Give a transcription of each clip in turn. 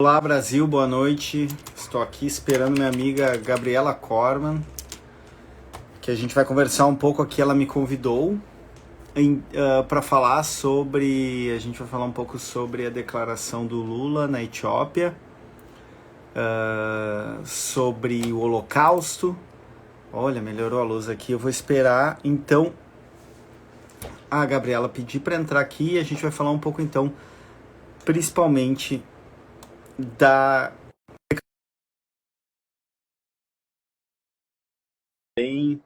Olá Brasil, boa noite. Estou aqui esperando minha amiga Gabriela Corman, que a gente vai conversar um pouco aqui. Ela me convidou para falar sobre. A gente vai falar um pouco sobre a declaração do Lula na Etiópia, sobre o Holocausto. Olha, melhorou a luz aqui. Eu vou esperar então a Gabriela pedir para entrar aqui e a gente vai falar um pouco então, principalmente da bem.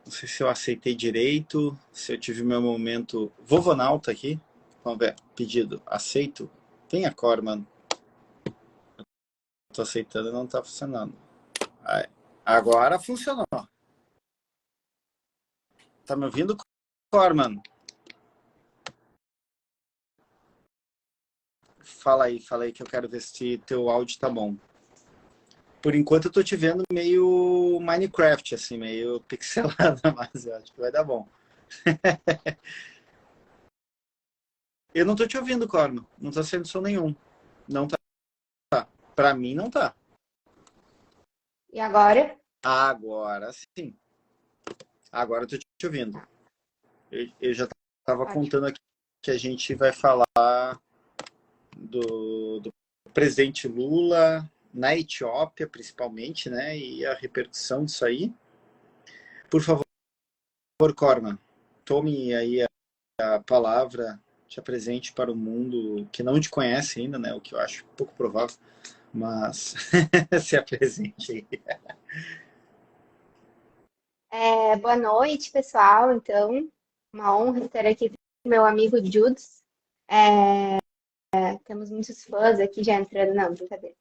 Não sei se eu aceitei direito, se eu tive meu momento vovonauta aqui. Vamos ver, pedido, aceito. Venha, Corman. Tô aceitando e não tá funcionando. Aí, agora funcionou. Tá me ouvindo, Corman? Fala aí que eu quero ver se teu áudio tá bom. Por enquanto eu tô te vendo meio Minecraft, assim, meio pixelada, mas eu acho que vai dar bom. Eu não tô te ouvindo, Corman. Não tá sendo som nenhum. Não tá. Pra mim não tá. E agora? Agora sim. Agora eu tô te ouvindo. Eu já estava Ótimo. contando aqui que a gente vai falar do presidente Lula na Etiópia, principalmente, né? E a repercussão disso aí. Por favor, Corman, tome aí a palavra, te apresente para o mundo que não te conhece ainda, né? O que eu acho pouco provável, mas se apresente aí. Boa noite, pessoal. Então, uma honra estar aqui com meu amigo Judes. Temos muitos fãs aqui já entrando. Não, brincadeira.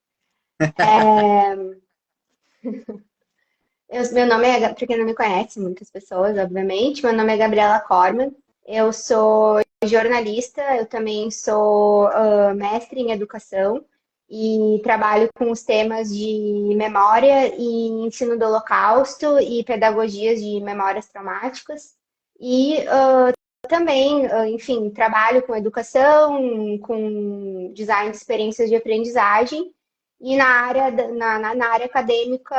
Meu nome é, para quem não me conhece, muitas pessoas, obviamente, meu nome é Gabriela Corman. Eu sou jornalista, eu também sou mestre em educação e trabalho com os temas de memória e ensino do Holocausto e pedagogias de memórias traumáticas. E também, enfim, trabalho com educação, com design de experiências de aprendizagem e na área, na área acadêmica,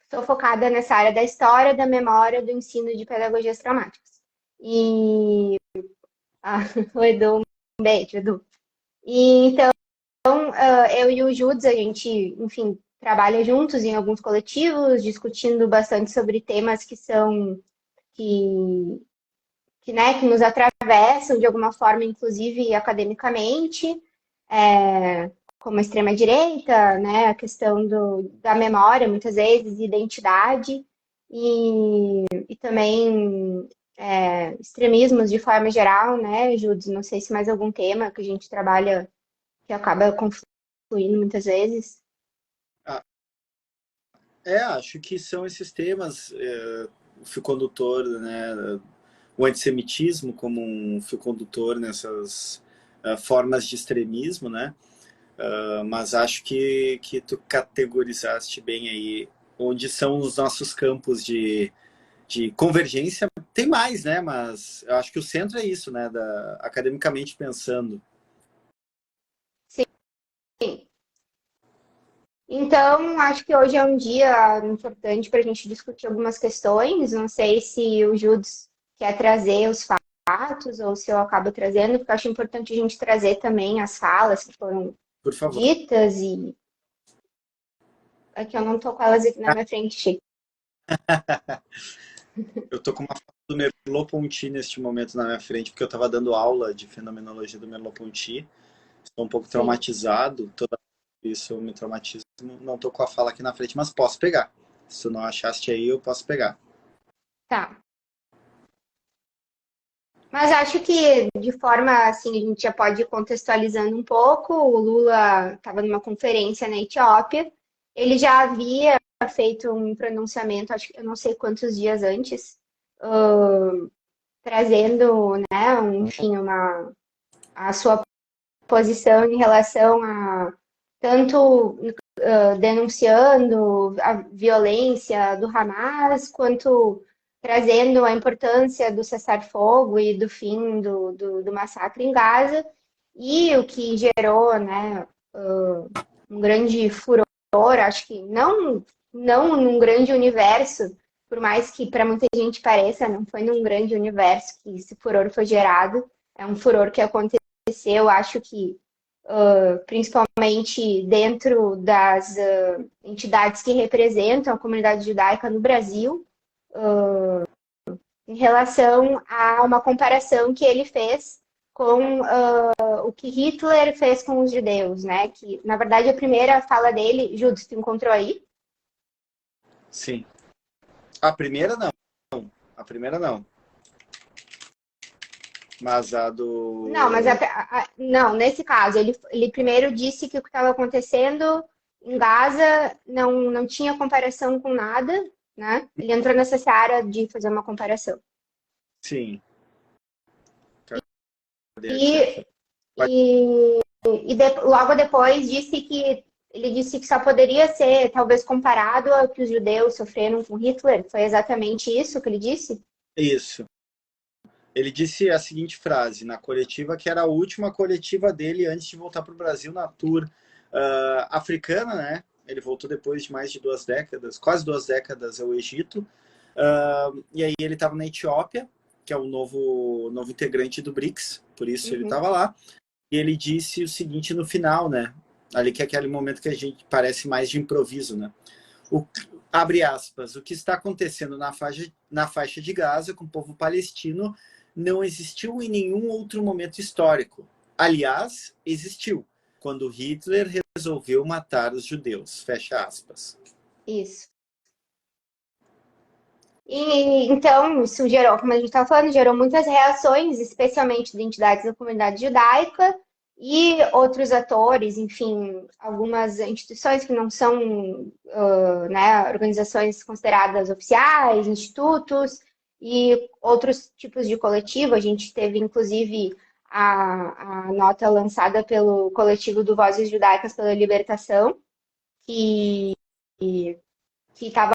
estou focada nessa área da história, da memória, do ensino de pedagogias traumáticas. E o Edu, um beijo, Edu. E então, eu e o Judes, a gente, enfim, trabalha juntos em alguns coletivos, discutindo bastante sobre temas que são que, que nos atravessam de alguma forma, inclusive academicamente, como a extrema-direita, né, a questão da memória, muitas vezes, identidade, e também extremismos de forma geral, né, Judes? Não sei se mais algum tema que a gente trabalha que acaba confluindo muitas vezes. Acho que são esses temas, o fio condutor, né? O antissemitismo como um fio condutor nessas formas de extremismo, né? Mas acho que tu categorizaste bem aí onde são os nossos campos de convergência. Tem mais, né? Mas eu acho que o centro é isso, né? Academicamente pensando. Sim. Então, acho que hoje é um dia importante para a gente discutir algumas questões. Não sei se o Judes quer trazer os fatos ou se eu acabo trazendo, porque eu acho importante a gente trazer também as falas que foram Por favor. ditas e aqui eu não tô com elas aqui na minha frente. Eu tô com uma foto do Merleau-Ponty neste momento na minha frente, porque eu estava dando aula de fenomenologia do Merleau-Ponty. Estou um pouco Sim. traumatizado, toda isso eu me traumatizo. Não estou com a fala aqui na frente, mas posso pegar. Se tu não achaste aí, eu posso pegar. Tá. Mas acho que de forma assim, a gente já pode ir contextualizando um pouco. O Lula estava numa conferência na Etiópia. Ele já havia feito um pronunciamento, acho que eu não sei quantos dias antes, trazendo, né, enfim, a sua posição em relação a tanto denunciando a violência do Hamas, quanto trazendo a importância do cessar-fogo e do fim do massacre em Gaza. E o que gerou, né, um grande furor, acho que não num grande universo, por mais que para muita gente pareça, não foi num grande universo que esse furor foi gerado. É um furor que aconteceu, acho que principalmente dentro das entidades que representam a comunidade judaica no Brasil, em relação a uma comparação que ele fez com o que Hitler fez com os judeus, né? Que, na verdade, a primeira fala dele, Judas, tu encontrou aí? Sim. A primeira não. A primeira não. Mas a Não, mas do... não, nesse caso, ele primeiro disse que o que estava acontecendo em Gaza não tinha comparação com nada, né? Ele entrou nessa seara de fazer uma comparação. Sim. Cadê aqui? E, logo depois disse que ele disse que só poderia ser talvez comparado ao que os judeus sofreram com Hitler. Foi exatamente isso que ele disse? Isso. Ele disse a seguinte frase na coletiva, que era a última coletiva dele antes de voltar para o Brasil na tour africana, né? Ele voltou depois de mais de 2 décadas, quase 2 décadas ao Egito. E aí ele estava na Etiópia, que é o novo integrante do BRICS, por isso ele estava lá. E ele disse o seguinte no final, né? Ali que é aquele momento que a gente parece mais de improviso, né? Abre aspas, o que está acontecendo na faixa de Gaza com o povo palestino não existiu em nenhum outro momento histórico. Aliás, existiu, quando Hitler resolveu matar os judeus. Fecha aspas. Isso. E então, isso gerou, como a gente estava falando, gerou muitas reações, especialmente de entidades da comunidade judaica e outros atores, enfim, algumas instituições que não são, né, organizações consideradas oficiais, institutos e outros tipos de coletivo. A gente teve, inclusive, a nota lançada pelo coletivo do Vozes Judaicas pela Libertação, que estava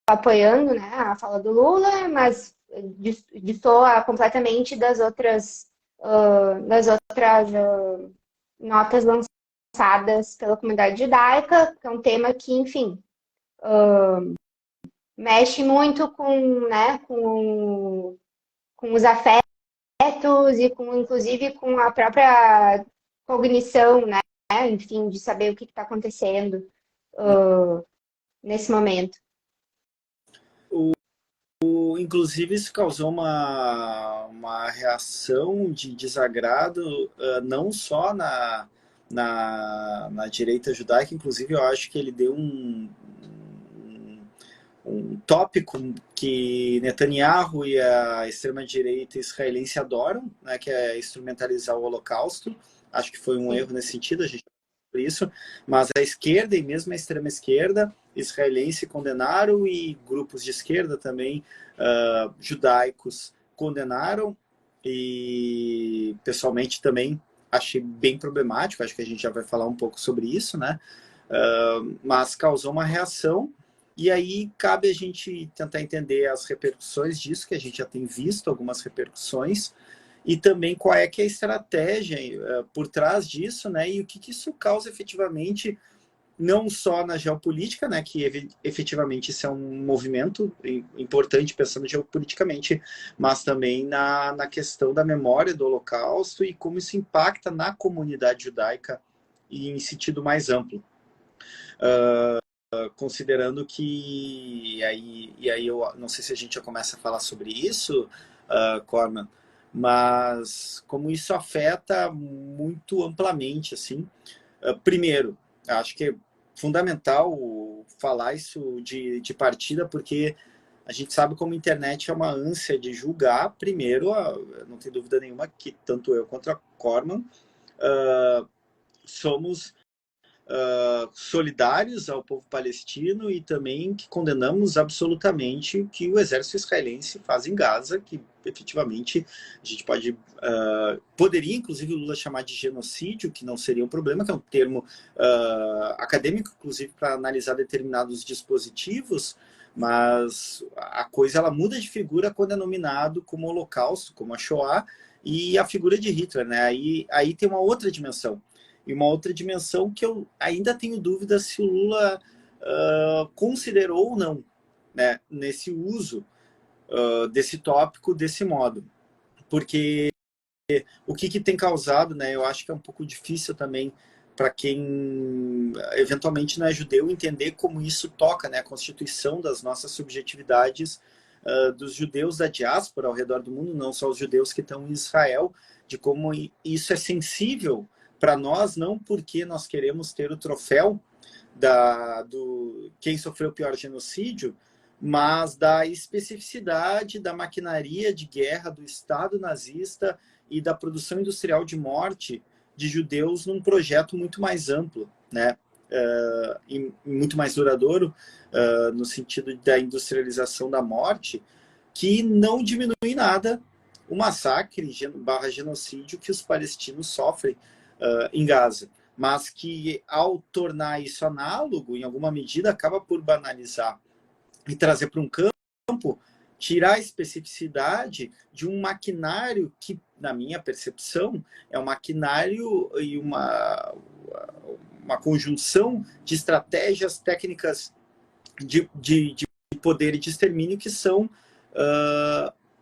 apoiando, né, a fala do Lula, mas destoa completamente das outras notas lançadas pela comunidade judaica, que é um tema que, enfim, mexe muito com, né, com os afetos e com, inclusive, com a própria cognição, né, enfim, de saber o que está acontecendo nesse momento. Inclusive, isso causou uma reação de desagrado, não só na direita judaica, inclusive eu acho que ele deu um tópico que Netanyahu e a extrema-direita israelense adoram, né, que é instrumentalizar o Holocausto. Acho que foi um erro nesse sentido, a gente por isso, mas a esquerda e mesmo a extrema-esquerda israelense condenaram e grupos de esquerda também judaicos condenaram e pessoalmente também achei bem problemático, acho que a gente já vai falar um pouco sobre isso, né? Mas causou uma reação e aí cabe a gente tentar entender as repercussões disso, que a gente já tem visto algumas repercussões, e também qual é que é a estratégia por trás disso, né? E o que isso causa efetivamente, não só na geopolítica, né? Que efetivamente isso é um movimento importante pensando geopoliticamente, mas também na questão da memória do Holocausto e como isso impacta na comunidade judaica e em sentido mais amplo. Considerando que aí eu não sei se a gente já começa a falar sobre isso, Corman, mas como isso afeta muito amplamente, assim. Primeiro, acho que é fundamental falar isso de partida, porque a gente sabe como a internet é uma ânsia de julgar. Primeiro, não tem dúvida nenhuma que tanto eu quanto a Corman somos solidários ao povo palestino e também que condenamos absolutamente o que o exército israelense faz em Gaza, que efetivamente a gente poderia inclusive o Lula chamar de genocídio, que não seria um problema, que é um termo acadêmico, inclusive para analisar determinados dispositivos, mas a coisa ela muda de figura quando é nominado como Holocausto, como a Shoah, e a figura de Hitler, né? Aí tem uma outra dimensão. E uma outra dimensão que eu ainda tenho dúvida se o Lula considerou ou não, né, nesse uso desse tópico desse modo. Porque o que tem causado, né, eu acho que é um pouco difícil também para quem eventualmente não é judeu entender como isso toca, né, a constituição das nossas subjetividades dos judeus da diáspora ao redor do mundo, não só os judeus que estão em Israel, de como isso é sensível para nós, não porque nós queremos ter o troféu do quem sofreu o pior genocídio, mas da especificidade da maquinaria de guerra do Estado nazista e da produção industrial de morte de judeus num projeto muito mais amplo, né? E muito mais duradouro, no sentido da industrialização da morte, que não diminui nada o massacre / genocídio que os palestinos sofrem em Gaza, mas que ao tornar isso análogo, em alguma medida, acaba por banalizar e trazer para um campo, tirar a especificidade de um maquinário que, na minha percepção, é um maquinário e uma conjunção de estratégias técnicas de poder e de extermínio que são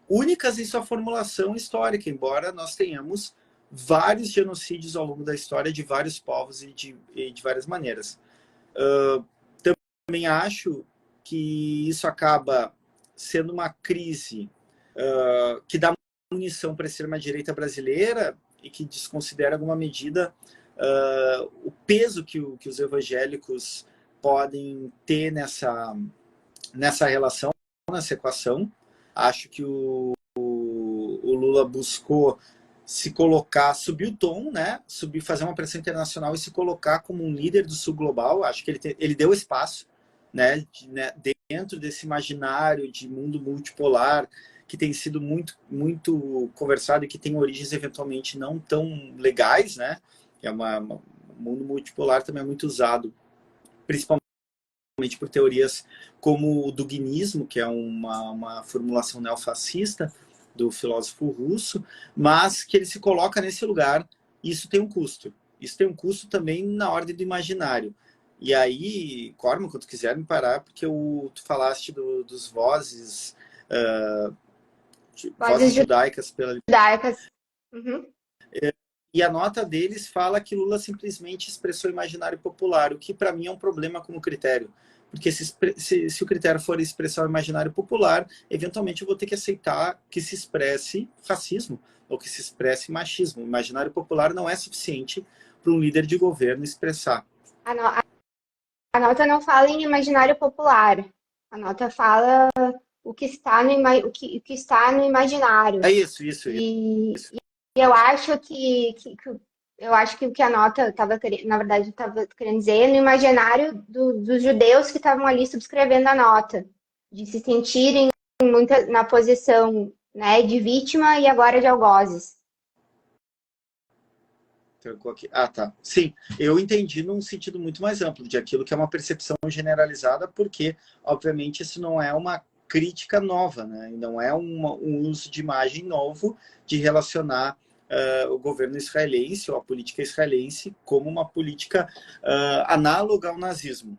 únicas em sua formulação histórica, embora nós tenhamos vários genocídios ao longo da história de vários povos e de várias maneiras. Também acho que isso acaba sendo uma crise que dá munição para a extrema-direita brasileira e que desconsidera, em alguma medida, o peso que os evangélicos podem ter nessa relação, nessa equação. Acho que o Lula buscou se colocar, subir o tom, né? Fazer uma pressão internacional e se colocar como um líder do sul global. Acho que ele deu espaço, né, dentro desse imaginário de mundo multipolar que tem sido muito, muito conversado e que tem origens eventualmente não tão legais, né? Que o mundo multipolar também é muito usado, principalmente por teorias como o duginismo, que é uma formulação neofascista do filósofo russo, mas que ele se coloca nesse lugar, e isso tem um custo. Isso tem um custo também na ordem do imaginário. E aí, Corman, quando tu quiser me parar, porque tu falaste dos vozes, vozes judaicas pela judaicas. Uhum. E a nota deles fala que Lula simplesmente expressou o imaginário popular, o que para mim é um problema como critério. Porque se o critério for expressar o imaginário popular, eventualmente eu vou ter que aceitar que se expresse racismo ou que se expresse machismo. O imaginário popular não é suficiente para um líder de governo expressar. A nota não fala em imaginário popular. A nota fala o que está no imaginário. É isso. E eu acho que o que a nota estava querendo, na verdade, estava querendo dizer no imaginário dos judeus que estavam ali subscrevendo a nota, de se sentirem na posição, né, de vítima e agora de algozes. Ah, tá. Sim, eu entendi num sentido muito mais amplo, de aquilo que é uma percepção generalizada, porque, obviamente, isso não é uma crítica nova, né? Não é um uso de imagem novo de relacionar o governo israelense ou a política israelense como uma política análoga ao nazismo.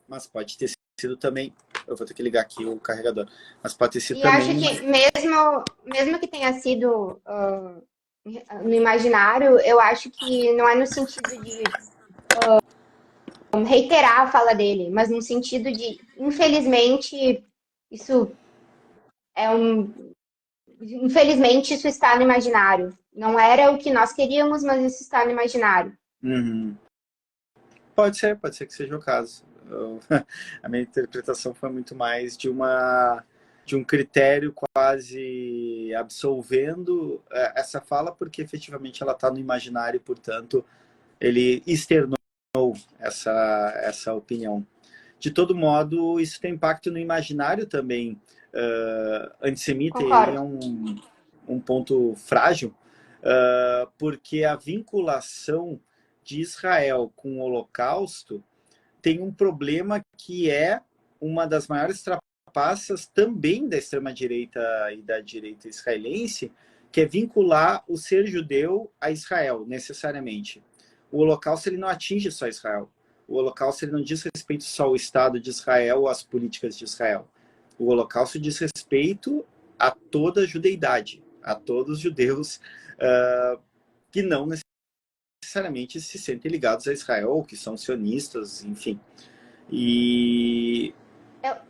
Mas pode ter sido também... Eu vou ter que ligar aqui o carregador. Mas pode ter sido e também... acho que mesmo que tenha sido no imaginário, eu acho que não é no sentido de reiterar a fala dele, mas no sentido de, infelizmente, isso infelizmente, isso está no imaginário. Não era o que nós queríamos, mas isso está no imaginário. Uhum. Pode ser que seja o caso. A minha interpretação foi muito mais de um critério quase absolvendo essa fala, porque efetivamente ela está no imaginário, portanto, ele externou essa opinião. De todo modo, isso tem impacto no imaginário também antissemita, e aí é um ponto frágil, porque a vinculação de Israel com o Holocausto tem um problema que é uma das maiores trapaças também da extrema-direita e da direita israelense, que é vincular o ser judeu a Israel, necessariamente. O Holocausto ele não atinge só Israel. O Holocausto ele não diz respeito só ao Estado de Israel ou às políticas de Israel. O Holocausto diz respeito a toda a judeidade, a todos os judeus que não necessariamente se sentem ligados a Israel, ou que são sionistas, enfim. E... Eu posso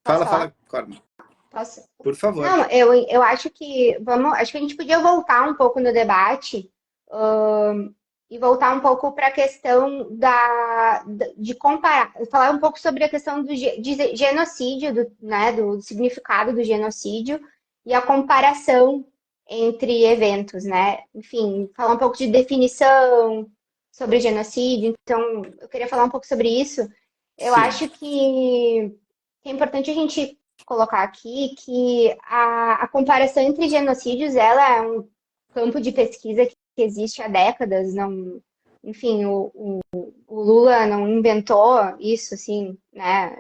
Fala, falar? Corma. Posso? Por favor. Não, eu acho que acho que a gente podia voltar um pouco no debate, e voltar um pouco para a questão de comparar, falar um pouco sobre a questão de genocídio, né, do significado do genocídio e a comparação entre eventos, né? Enfim, falar um pouco de definição sobre genocídio. Então, eu queria falar um pouco sobre isso. Eu Sim. acho que é importante a gente colocar aqui que a comparação entre genocídios, ela é um campo de pesquisa que existe há décadas. Não, enfim, o Lula não inventou isso, assim, né?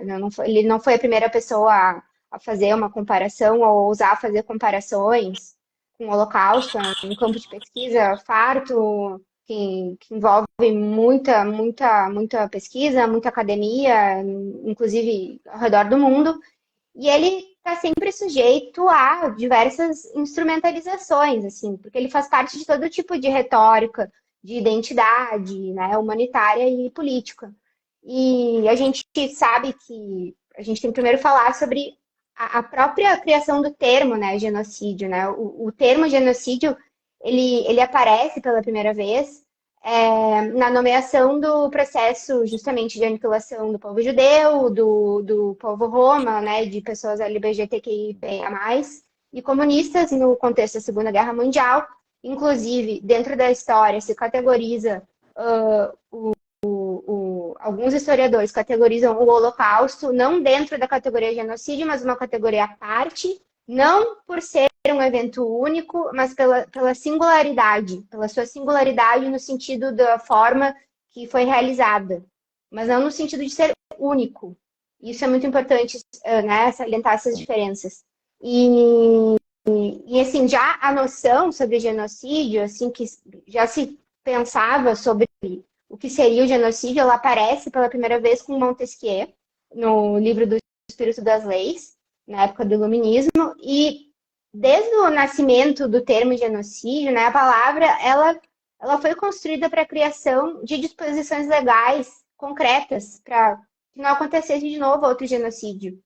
Ele não foi a primeira pessoa a fazer uma comparação ou ousar fazer comparações com o Holocausto. É um campo de pesquisa farto, que envolve muita pesquisa, muita academia, inclusive ao redor do mundo. E ele está sempre sujeito a diversas instrumentalizações, assim, porque ele faz parte de todo tipo de retórica, de identidade, né, humanitária e política. E a gente sabe que a gente tem que primeiro falar sobre a própria criação do termo, né, genocídio, né? O termo genocídio, ele aparece pela primeira vez na nomeação do processo justamente de aniquilação do povo judeu, do povo roma, né, de pessoas LGBTQIA+, e comunistas no contexto da Segunda Guerra Mundial. Inclusive, dentro da história, se categoriza, alguns historiadores categorizam o Holocausto não dentro da categoria genocídio, mas uma categoria à parte, não por ser um evento único, mas pela singularidade, pela sua singularidade no sentido da forma que foi realizada, mas não no sentido de ser único. Isso é muito importante, né, salientar essas diferenças. E assim, já a noção sobre genocídio, assim, que já se pensava sobre o que seria o genocídio, ela aparece pela primeira vez com Montesquieu, no livro do Espírito das Leis, na época do Iluminismo, e desde o nascimento do termo genocídio, né, a palavra, ela foi construída para a criação de disposições legais concretas para que não acontecesse de novo outro genocídio.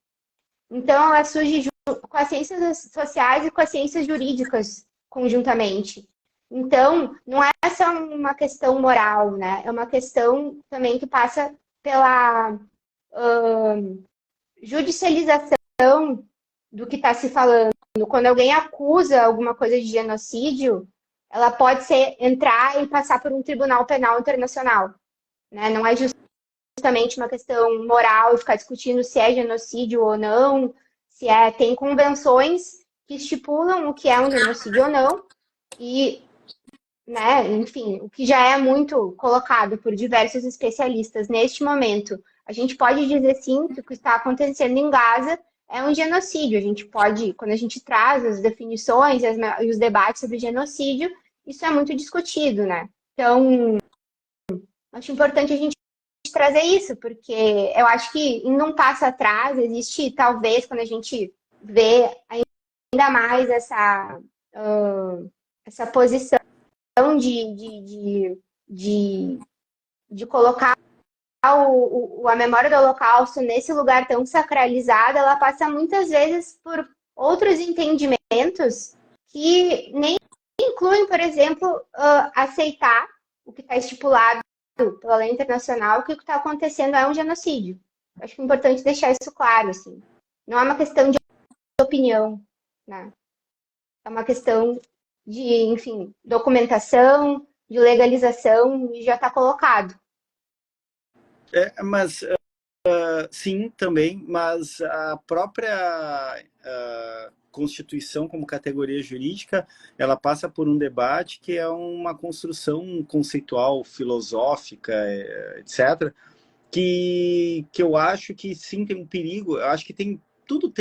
Então, ela surge com as ciências sociais e com as ciências jurídicas conjuntamente. Então, não é só uma questão moral, né? É uma questão também que passa pela judicialização do que está se falando. Quando alguém acusa alguma coisa de genocídio, ela pode entrar e passar por um tribunal penal internacional, né? Não é justamente uma questão moral, ficar discutindo se é genocídio ou não, tem convenções que estipulam o que é um genocídio ou não, e, né, enfim, o que já é muito colocado por diversos especialistas neste momento. A gente pode dizer sim que o que está acontecendo em Gaza é um genocídio. A gente pode, quando a gente traz as definições e os debates sobre genocídio, isso é muito discutido, né? Então, acho importante a gente trazer isso, porque eu acho que indo um passo atrás, existe talvez quando a gente vê ainda mais essa posição de colocar a memória do Holocausto nesse lugar tão sacralizado, ela passa muitas vezes por outros entendimentos que nem incluem, por exemplo, aceitar o que está estipulado pela lei internacional, que o que está acontecendo é um genocídio. Acho que é importante deixar isso claro, assim. Não é uma questão de opinião, né? É uma questão de, enfim, documentação, de legalização, e já está colocado. Mas sim, também, mas a própria Constituição como categoria jurídica, ela passa por um debate que é uma construção conceitual, filosófica, etc., que eu acho que sim tem um perigo. Eu acho que tudo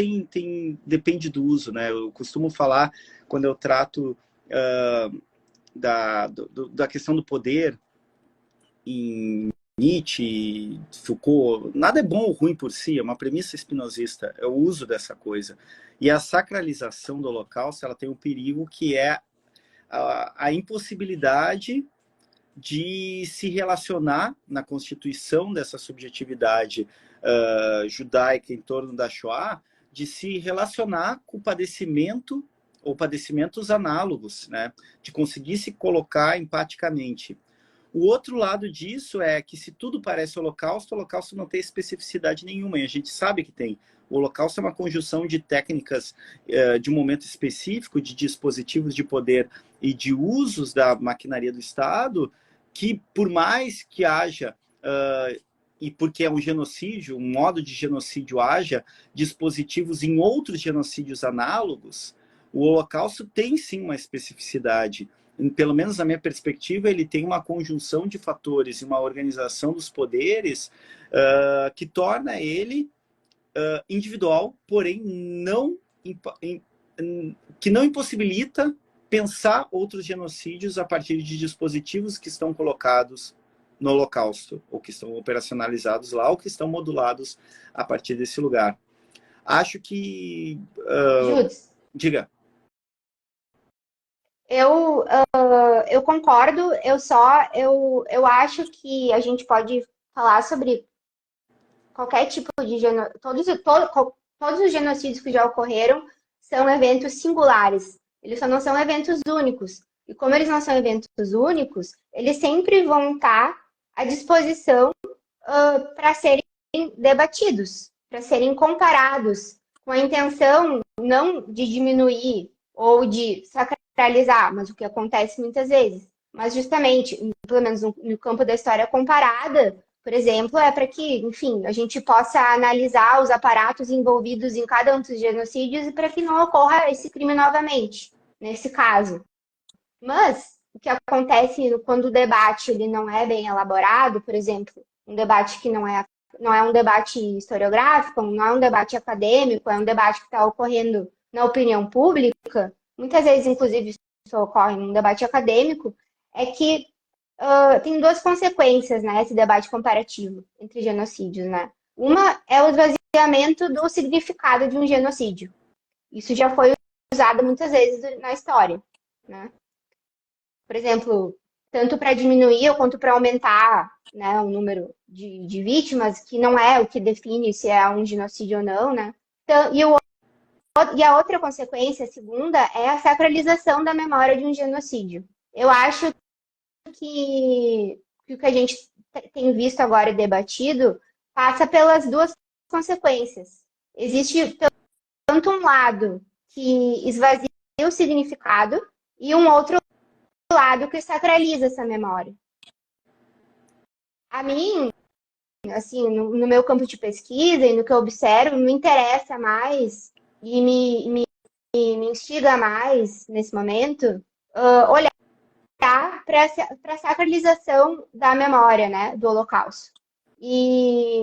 depende do uso, né? Eu costumo falar, quando eu trato da questão do poder em Nietzsche, Foucault, nada é bom ou ruim por si, é uma premissa espinosista, é o uso dessa coisa. E a sacralização do Holocausto, ela tem um perigo que é a impossibilidade de se relacionar na constituição dessa subjetividade judaica em torno da Shoah, de se relacionar com o padecimento ou padecimentos análogos, né? De conseguir se colocar empaticamente. O outro lado disso é que se tudo parece Holocausto, o Holocausto não tem especificidade nenhuma, e a gente sabe que tem. O Holocausto é uma conjunção de técnicas de um momento específico, de dispositivos de poder e de usos da maquinaria do Estado, que por mais que haja, e porque é um genocídio, um modo de genocídio, haja dispositivos em outros genocídios análogos, o Holocausto tem sim uma especificidade. Pelo menos na minha perspectiva, ele tem uma conjunção de fatores e uma organização dos poderes que torna ele individual, porém que não impossibilita pensar outros genocídios a partir de dispositivos que estão colocados no Holocausto, ou que estão operacionalizados lá, ou que estão modulados a partir desse lugar. Acho que... Judes, diga. eu concordo, eu acho que a gente pode falar sobre qualquer tipo de genocídio, todos os genocídios que já ocorreram são eventos singulares, eles só não são eventos únicos. E como eles não são eventos únicos, eles sempre vão estar à disposição para serem debatidos, para serem comparados, com a intenção não de diminuir ou de sacralizar, mas o que acontece muitas vezes, mas justamente, pelo menos no campo da história comparada, por exemplo, é para que, enfim, a gente possa analisar os aparatos envolvidos em cada um dos genocídios e para que não ocorra esse crime novamente, nesse caso. Mas o que acontece quando o debate ele não é bem elaborado, por exemplo, um debate que não é um debate historiográfico, não é um debate acadêmico, é um debate que está ocorrendo na opinião pública, muitas vezes, inclusive, isso ocorre num debate acadêmico, é que tem duas consequências, né, esse debate comparativo entre genocídios, né? Uma é o esvaziamento do significado de um genocídio. Isso já foi usado muitas vezes na história, né? Por exemplo, tanto para diminuir quanto para aumentar, né, o número de vítimas, que não é o que define se é um genocídio ou não, né? Então, e a outra consequência, a segunda, é a sacralização da memória de um genocídio. Eu acho que o que a gente tem visto agora e debatido passa pelas duas consequências. Existe tanto um lado que esvazia o significado e um outro lado que sacraliza essa memória. A mim, assim, no meu campo de pesquisa e no que eu observo, me interessa mais e me instiga mais nesse momento olhar para a sacralização da memória, né, do Holocausto. E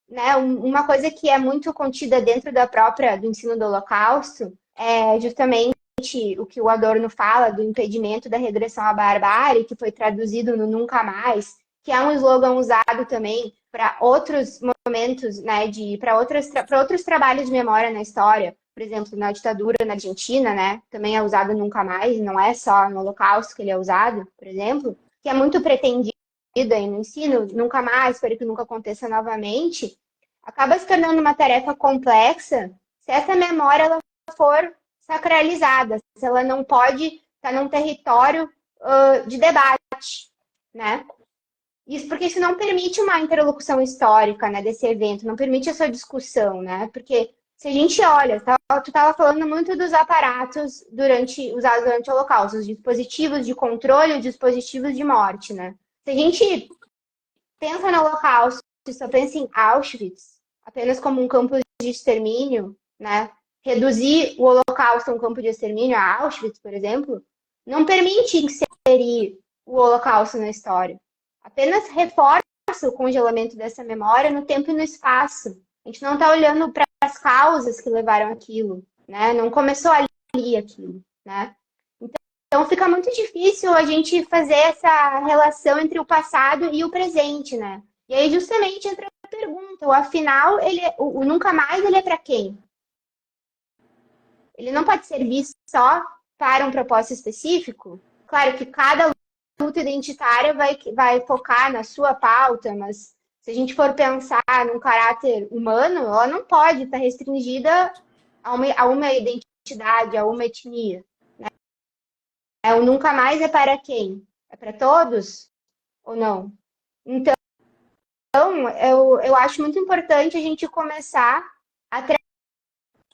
né, uma coisa que é muito contida dentro do ensino do Holocausto é justamente o que o Adorno fala do impedimento da regressão à barbárie, que foi traduzido no Nunca Mais, que é um slogan usado também para outros momentos, né, para outros trabalhos de memória na história. Por exemplo, na ditadura na Argentina, né, também é usado Nunca Mais, não é só no Holocausto que ele é usado, por exemplo, que é muito pretendido aí no ensino, Nunca Mais, para que nunca aconteça novamente, acaba se tornando uma tarefa complexa se essa memória ela for sacralizada, se ela não pode estar num território de debate, né? Isso porque isso não permite uma interlocução histórica, né, desse evento, não permite essa discussão, né? Porque se a gente olha, tu estava falando muito dos aparatos usados durante o Holocausto, os dispositivos de controle, os dispositivos de morte, né? Se a gente pensa no Holocausto, só pensa em Auschwitz, apenas como um campo de extermínio, né? Reduzir o Holocausto a um campo de extermínio, a Auschwitz, por exemplo, não permite inserir o Holocausto na história. Apenas reforça o congelamento dessa memória no tempo e no espaço. A gente não está olhando para as causas que levaram aquilo, né? Não começou ali aquilo, né? Então fica muito difícil a gente fazer essa relação entre o passado e o presente, né? E aí justamente entra a pergunta, o afinal, o nunca mais, ele é para quem? Ele não pode ser visto só para um propósito específico? Claro que cada luta identitária vai focar na sua pauta, mas se a gente for pensar num caráter humano, ela não pode estar restringida a uma identidade, a uma etnia. O nunca mais é para quem? É para todos ou não? Então, eu acho muito importante a gente começar a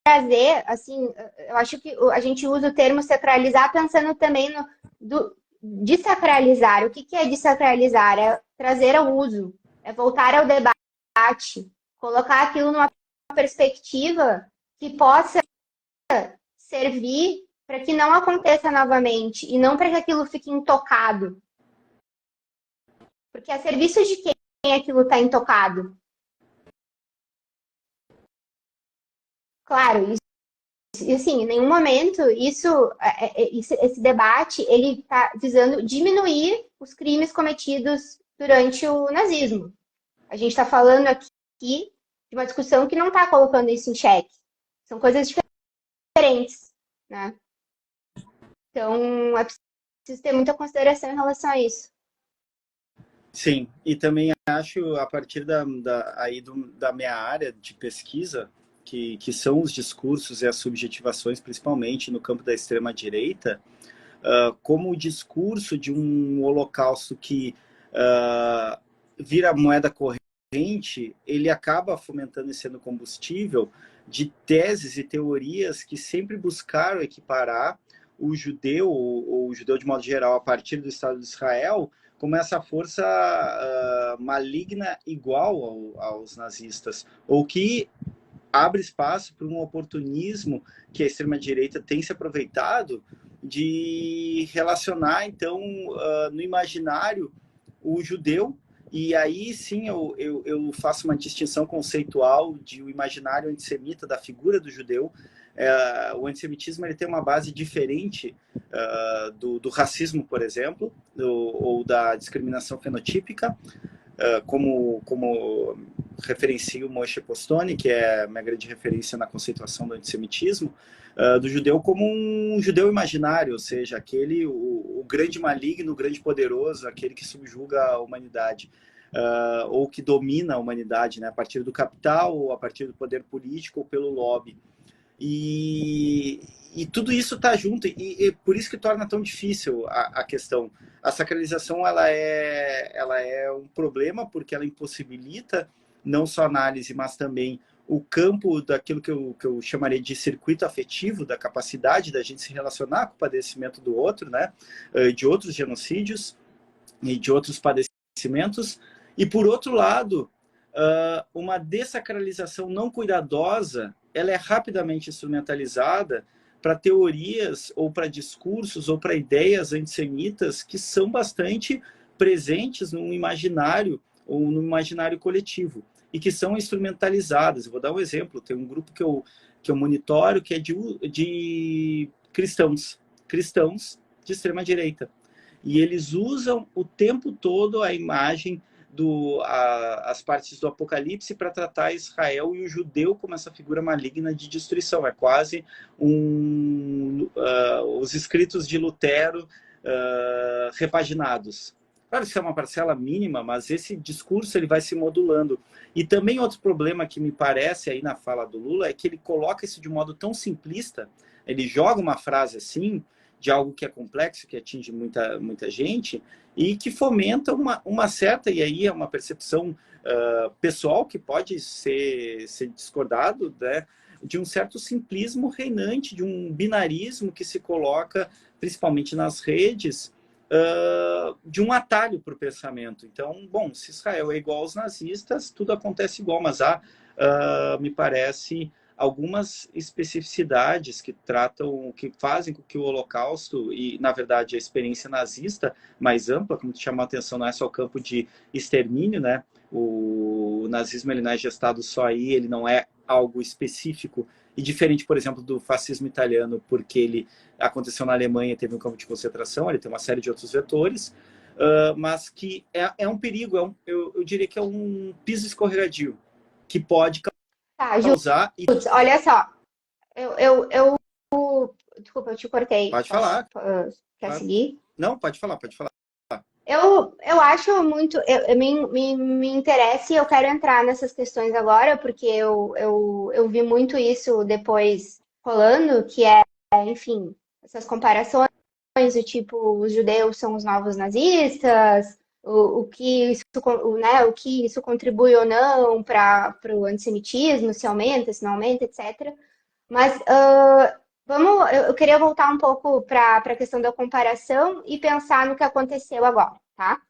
trazer, assim, eu acho que a gente usa o termo sacralizar pensando também no desacralizar. O que é desacralizar? É trazer ao uso, é voltar ao debate, colocar aquilo numa perspectiva que possa servir para que não aconteça novamente e não para que aquilo fique intocado. Porque a serviço de quem aquilo está intocado? Claro, e assim, em nenhum momento esse debate ele está visando diminuir os crimes cometidos durante o nazismo. A gente está falando aqui de uma discussão que não está colocando isso em xeque. São coisas diferentes, né? Então, é preciso ter muita consideração em relação a isso. Sim, e também acho, a partir da minha área de pesquisa, que são os discursos e as subjetivações, principalmente no campo da extrema-direita, como o discurso de um holocausto que vira moeda corrente, ele acaba fomentando e sendo combustível de teses e teorias que sempre buscaram equiparar o judeu, ou o judeu de modo geral, a partir do Estado de Israel, como essa força maligna igual aos nazistas, ou que abre espaço para um oportunismo que a extrema-direita tem se aproveitado de relacionar, então, no imaginário, o judeu, e aí sim eu faço uma distinção conceitual de o imaginário antissemita, da figura do judeu. O antissemitismo ele tem uma base diferente do racismo, por exemplo, ou da discriminação fenotípica, como referencio Moshe Postone, que é a minha grande referência na conceituação do antissemitismo, do judeu como um judeu imaginário, ou seja, o grande maligno, o grande poderoso, aquele que subjuga a humanidade, ou que domina a humanidade, né, a partir do capital, ou a partir do poder político, ou pelo lobby. E tudo isso está junto, e por isso que torna tão difícil a questão. A sacralização ela é um problema, porque ela impossibilita não só a análise, mas também o campo daquilo que eu chamaria de circuito afetivo, da capacidade da gente se relacionar com o padecimento do outro, né? De outros genocídios e de outros padecimentos. E, por outro lado, uma dessacralização não cuidadosa, ela é rapidamente instrumentalizada para teorias ou para discursos ou para ideias antissemitas que são bastante presentes no imaginário ou no imaginário coletivo e que são instrumentalizadas. Eu vou dar um exemplo. Tem um grupo que eu monitoro que é de cristãos de extrema direita, e eles usam o tempo todo a imagem as partes do Apocalipse para tratar Israel e o judeu como essa figura maligna de destruição. É quase os escritos de Lutero repaginados. Claro, isso é uma parcela mínima, mas esse discurso ele vai se modulando. E também outro problema que me parece aí na fala do Lula é que ele coloca isso de um modo tão simplista, ele joga uma frase assim, de algo que é complexo, que atinge muita gente, e que fomenta uma certa, e aí é uma percepção pessoal que pode ser discordado, né, de um certo simplismo reinante, de um binarismo que se coloca, principalmente nas redes, de um atalho para o pensamento. Então, bom, se Israel é igual aos nazistas, tudo acontece igual, mas há, me parece, algumas especificidades que fazem com que o Holocausto e, na verdade, a experiência nazista mais ampla, como te chamou a atenção, não é só o campo de extermínio, né? O nazismo ele não é gestado só aí, ele não é algo específico e diferente, por exemplo, do fascismo italiano, porque ele aconteceu na Alemanha, teve um campo de concentração, ele tem uma série de outros vetores, mas que é um perigo, eu diria que é um piso escorregadio, que pode Tá, causar... E... olha só, eu desculpa, eu te cortei. Pode falar. Quer Claro. seguir? Não, pode falar. Eu acho muito, me interessa e eu quero entrar nessas questões agora, porque eu vi muito isso depois rolando, que enfim, essas comparações do tipo, os judeus são os novos nazistas, o que isso, né, o que isso contribui ou não para o antissemitismo, se aumenta, se não aumenta, etc. Mas eu queria voltar um pouco para a questão da comparação e pensar no que aconteceu agora, tá?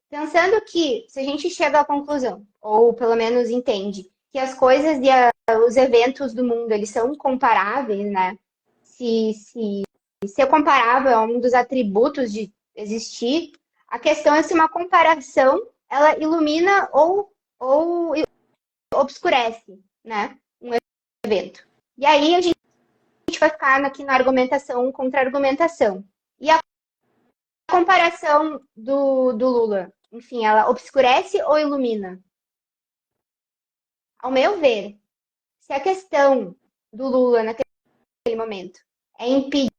Pensando que se a gente chega à conclusão, ou pelo menos entende, que as coisas e os eventos do mundo eles são comparáveis, né? Se ser comparável é um dos atributos de existir, a questão é se uma comparação ela ilumina ou obscurece, né? Um evento. E aí a gente vai ficar aqui na argumentação contra argumentação. E a comparação do Lula, enfim, ela obscurece ou ilumina? Ao meu ver, se a questão do Lula naquele momento é impedir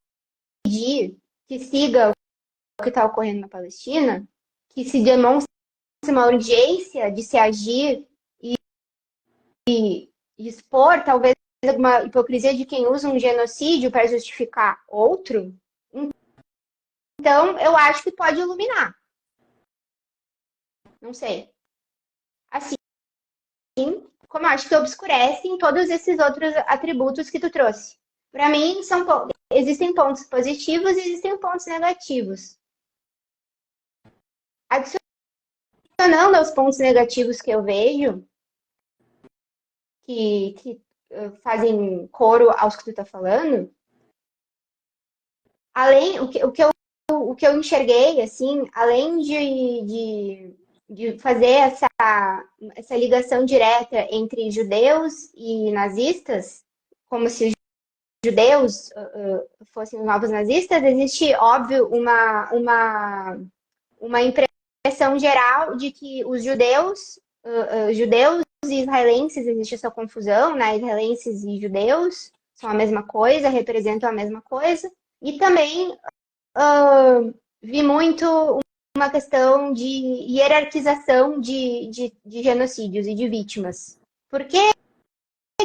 que siga o que está ocorrendo na Palestina, que se demonstre uma urgência de se agir e expor, talvez, alguma hipocrisia de quem usa um genocídio para justificar outro, então eu acho que pode iluminar. Não sei. Assim, como eu acho que obscurecem todos esses outros atributos que tu trouxe. Para mim, existem pontos positivos e existem pontos negativos. Adicionando aos pontos negativos que eu vejo, que fazem coro aos que tu está falando, além, o que eu enxerguei, assim, além de fazer essa ligação direta entre judeus e nazistas, como se os judeus fossem os novos nazistas, existe, óbvio, uma impressão geral de que os judeus e israelenses, existe essa confusão, né? Israelenses e judeus são a mesma coisa, representam a mesma coisa. E também vi muito uma questão de hierarquização de genocídios e de vítimas. Por que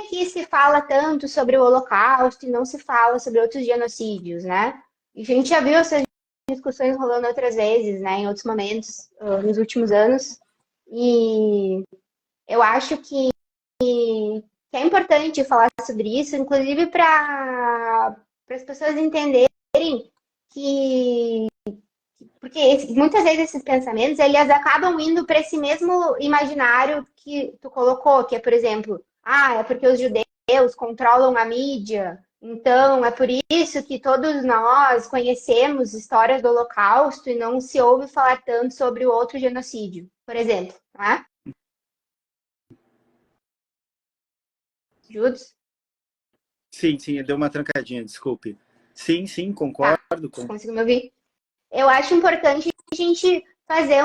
que se fala tanto sobre o Holocausto e não se fala sobre outros genocídios, né? E a gente já viu essas discussões rolando outras vezes, né, em outros momentos, nos últimos anos. E eu acho que é importante falar sobre isso, inclusive para as pessoas entenderem que porque muitas vezes esses pensamentos eles acabam indo para esse mesmo imaginário que tu colocou, que é, por exemplo, é porque os judeus controlam a mídia, então é por isso que todos nós conhecemos histórias do Holocausto e não se ouve falar tanto sobre o outro genocídio, por exemplo, não é? Judos? Sim, deu uma trancadinha, desculpe. Sim, Tá, concordo. consigo me ouvir? Eu acho importante a gente fazer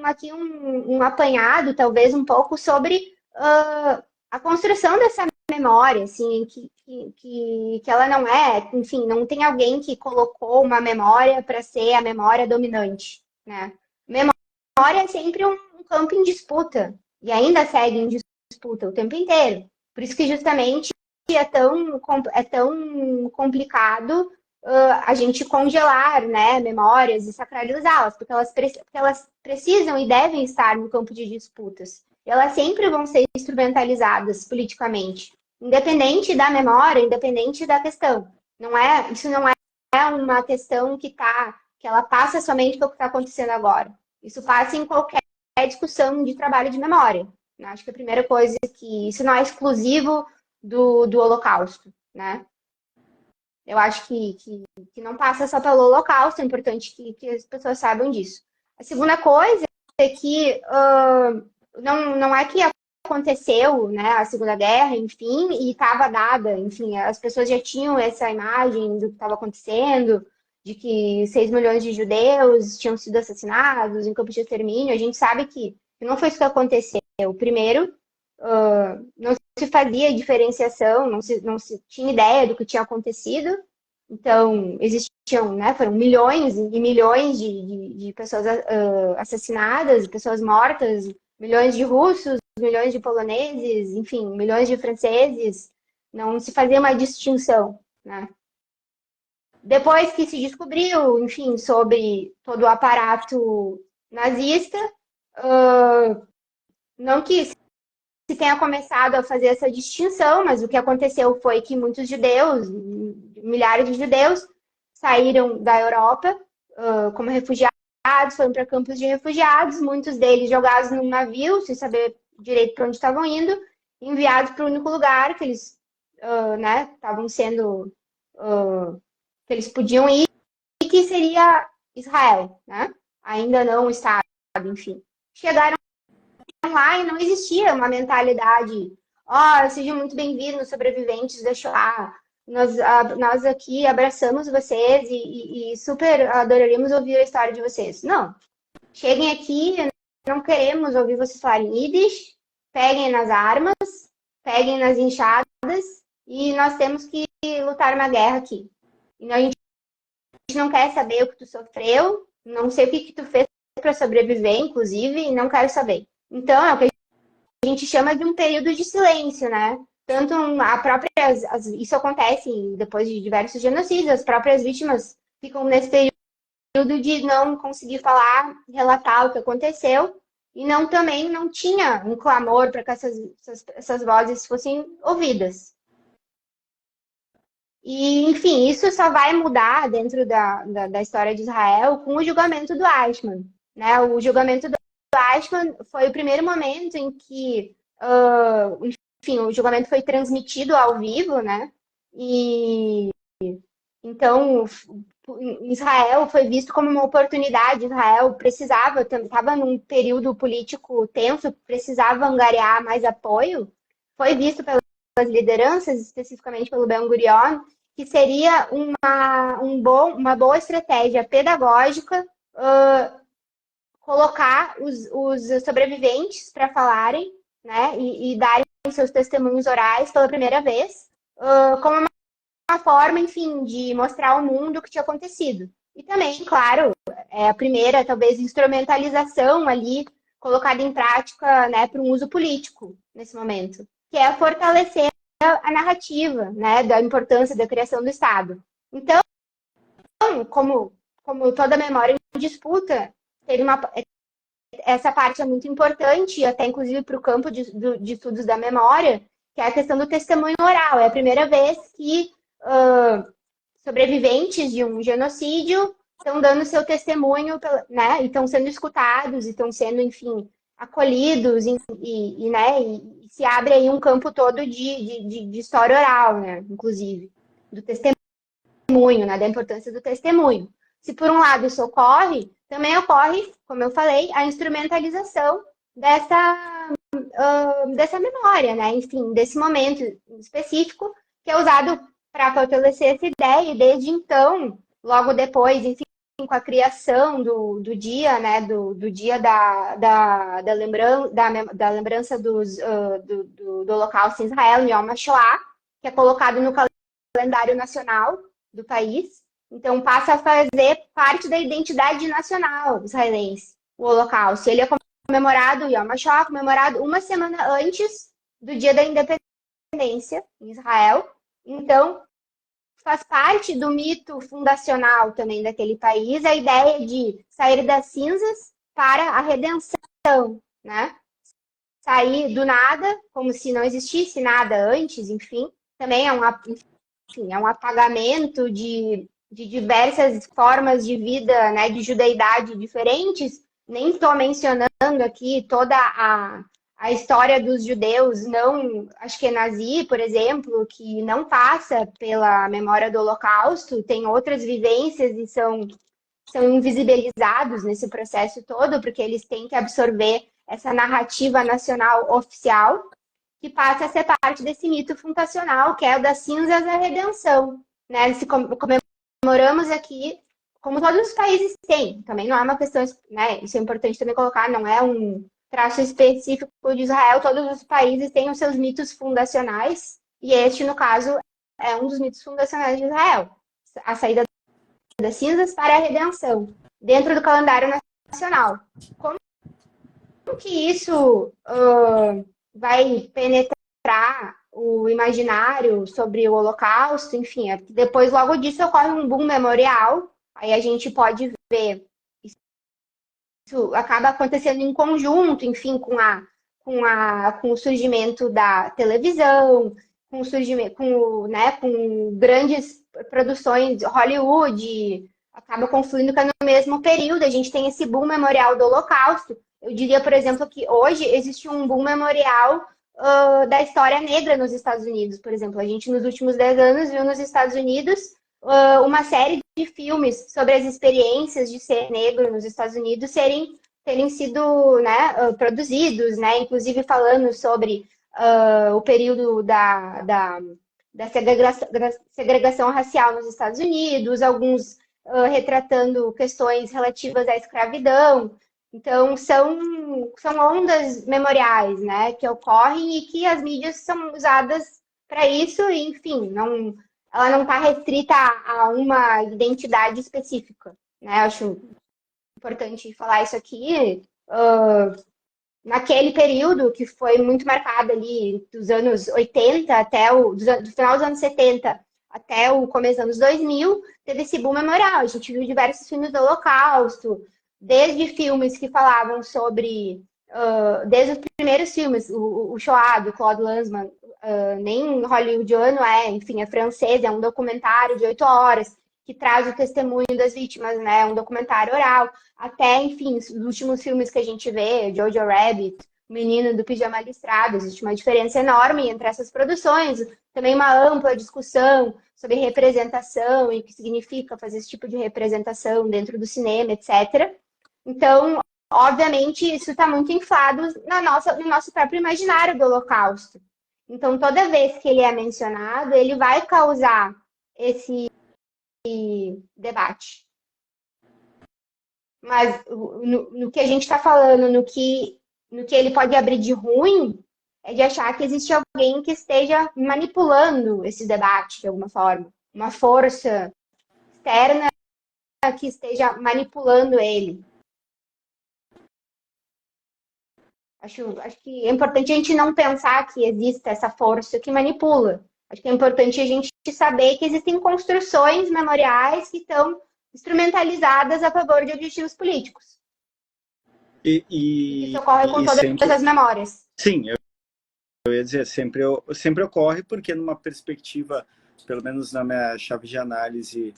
aqui um apanhado, talvez um pouco, sobre a construção dessa memória, assim, que ela não enfim, não tem alguém que colocou uma memória para ser a memória dominante, né? Memória é sempre um campo em disputa, e ainda segue em disputa o tempo inteiro. Por isso que justamente é tão complicado a gente congelar, né, memórias e sacralizá-las, porque elas precisam e devem estar no campo de disputas. E elas sempre vão ser instrumentalizadas politicamente, independente da memória, independente da questão. Isso não é uma questão que ela passa somente pelo que está acontecendo agora. Isso passa em qualquer discussão de trabalho de memória. Eu acho que a primeira coisa é que isso não é exclusivo do Holocausto, né? Eu acho que não passa só pelo Holocausto, é importante que as pessoas saibam disso. A segunda coisa é que não é que a aconteceu, né, a Segunda Guerra, enfim, e estava dada, enfim, as pessoas já tinham essa imagem do que estava acontecendo, de que 6 milhões de judeus tinham sido assassinados em campos de extermínio. A gente sabe que não foi isso que aconteceu. Primeiro, não se fazia diferenciação, não se tinha ideia do que tinha acontecido. Então, existiam, né, foram milhões e milhões de pessoas assassinadas, pessoas mortas, milhões de russos, milhões de poloneses, enfim, milhões de franceses. Não se fazia uma distinção, né? Depois que se descobriu, enfim, sobre todo o aparato nazista, não que se tenha começado a fazer essa distinção, mas o que aconteceu foi que muitos judeus, milhares de judeus, saíram da Europa como refugiados, foram para campos de refugiados, muitos deles jogados num navio, sem saber direito para onde estavam indo, enviados para o único lugar que eles né, estavam sendo, que eles podiam ir, e que seria Israel, né? Ainda não o Estado, enfim. Chegaram lá e não existia uma mentalidade, sejam muito bem-vindos, sobreviventes da Shoah. Nós aqui abraçamos vocês e super adoraríamos ouvir a história de vocês. Não. Cheguem aqui, não queremos ouvir vocês falarem Yiddish, peguem nas armas, peguem nas enxadas e nós temos que lutar uma guerra aqui. E a gente não quer saber o que tu sofreu, não sei o que tu fez para sobreviver, inclusive, e não quero saber. Então, é o que a gente chama de um período de silêncio, né? Tanto a própria... Isso acontece depois de diversos genocídios, as próprias vítimas ficam nesse período de não conseguir falar, relatar o que aconteceu, e também não tinha um clamor para que essas vozes fossem ouvidas. E, enfim, isso só vai mudar dentro da história de Israel com o julgamento do Eichmann, né? O julgamento do Eichmann foi o primeiro momento em que, enfim, o julgamento foi transmitido ao vivo, né? E então Israel foi visto como uma oportunidade. Israel precisava, estava num período político tenso, precisava angariar mais apoio. Foi visto pelas lideranças, especificamente pelo Ben Gurion, que seria uma boa estratégia pedagógica colocar os sobreviventes para falarem, né, e darem seus testemunhos orais pela primeira vez, como uma forma, enfim, de mostrar ao mundo o que tinha acontecido. E também, claro, é a primeira, talvez, instrumentalização ali colocada em prática, né, para um uso político nesse momento, que é fortalecer a narrativa, né, da importância da criação do Estado. Então, como toda memória em disputa, essa parte é muito importante, até inclusive para o campo de estudos da memória, que é a questão do testemunho oral. É a primeira vez que sobreviventes de um genocídio estão dando seu testemunho, né, e estão sendo escutados, e estão sendo, enfim, acolhidos, né, e se abre aí um campo todo de história oral, né, inclusive, do testemunho, né, da importância do testemunho. Se por um lado isso ocorre, também ocorre, como eu falei, a instrumentalização dessa memória, né, enfim, desse momento específico, que é usado para fortalecer essa ideia, e desde então, logo depois, enfim, com a criação do dia, né, do dia da lembrança do Holocausto em Israel, Yom HaShoah, que é colocado no calendário nacional do país. Então, passa a fazer parte da identidade nacional israelense, o Holocausto. Ele é comemorado, Yom HaShoah, comemorado uma semana antes do dia da independência em Israel. Então, faz parte do mito fundacional também daquele país a ideia de sair das cinzas para a redenção, né? Sair do nada, como se não existisse nada antes, enfim. Também é um apagamento de diversas formas de vida, né, de judeidade diferentes. Nem estou mencionando aqui toda a história dos judeus não ashkenazi, por exemplo, que não passa pela memória do Holocausto, tem outras vivências e são invisibilizados nesse processo todo, porque eles têm que absorver essa narrativa nacional oficial, que passa a ser parte desse mito fundacional, que é o das cinzas da redenção. Né? Se comemoramos aqui, como todos os países têm, também não é uma questão, né? Isso é importante também colocar, não é um traço específico de Israel, todos os países têm os seus mitos fundacionais, e este, no caso, é um dos mitos fundacionais de Israel, a saída das cinzas para a redenção, dentro do calendário nacional. Como que isso vai penetrar o imaginário sobre o Holocausto? Enfim, depois, logo disso, ocorre um boom memorial, aí a gente pode ver isso acaba acontecendo em conjunto, enfim, com o surgimento da televisão, com o surgimento, com grandes produções, Hollywood, acaba confluindo que é no mesmo período. A gente tem esse boom memorial do Holocausto. Eu diria, por exemplo, que hoje existe um boom memorial da história negra nos Estados Unidos, por exemplo. A gente, nos últimos 10 anos, viu nos Estados Unidos uma série de filmes sobre as experiências de ser negro nos Estados Unidos terem sido, né, produzidos, né, inclusive falando sobre o período da segregação racial nos Estados Unidos, alguns retratando questões relativas à escravidão. Então, são ondas memoriais, né, que ocorrem e que as mídias são usadas para isso, e, enfim, ela não está restrita a uma identidade específica, né? Acho importante falar isso aqui. Naquele período que foi muito marcado ali dos anos 80 do final dos anos 70 até o começo dos anos 2000, teve esse boom memorial. A gente viu diversos filmes do Holocausto, desde filmes que falavam sobre... desde os primeiros filmes, o Shoah, do Claude Lanzmann, nem hollywoodiano enfim, é francês, é um documentário de 8 horas, que traz o testemunho das vítimas, né? Um documentário oral, até, enfim, os últimos filmes que a gente vê, Jojo Rabbit, O Menino do Pijama Listrado, existe uma diferença enorme entre essas produções, também uma ampla discussão sobre representação e o que significa fazer esse tipo de representação dentro do cinema, etc. Então, obviamente, isso está muito inflado no nosso próprio imaginário do Holocausto. Então, toda vez que ele é mencionado, ele vai causar esse debate. Mas no que a gente está falando, no que ele pode abrir de ruim, é de achar que existe alguém que esteja manipulando esse debate de alguma forma. Uma força externa que esteja manipulando ele. Acho que é importante a gente não pensar que existe essa força que manipula. Acho que é importante a gente saber que existem construções memoriais que estão instrumentalizadas a favor de objetivos políticos. Isso ocorre com todas as memórias. Sim, eu ia dizer, sempre ocorre, porque numa perspectiva, pelo menos na minha chave de análise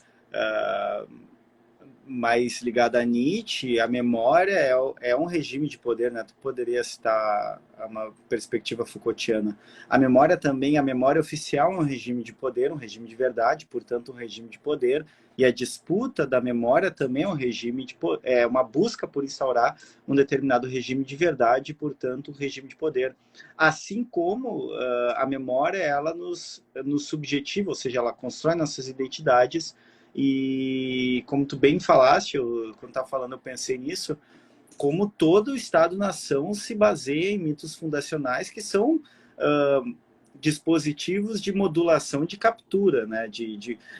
mais ligada a Nietzsche, a memória é um regime de poder, né? Tu poderia citar uma perspectiva Foucaultiana. A memória oficial é um regime de poder, um regime de verdade, portanto um regime de poder, e a disputa da memória também é um regime é uma busca por instaurar um determinado regime de verdade, portanto um regime de poder. Assim como a memória, ela nos subjetiva, ou seja, ela constrói nossas identidades. E como tu bem falaste, quando estava falando eu pensei nisso, como todo Estado-nação se baseia em mitos fundacionais que são dispositivos de modulação e de captura, né?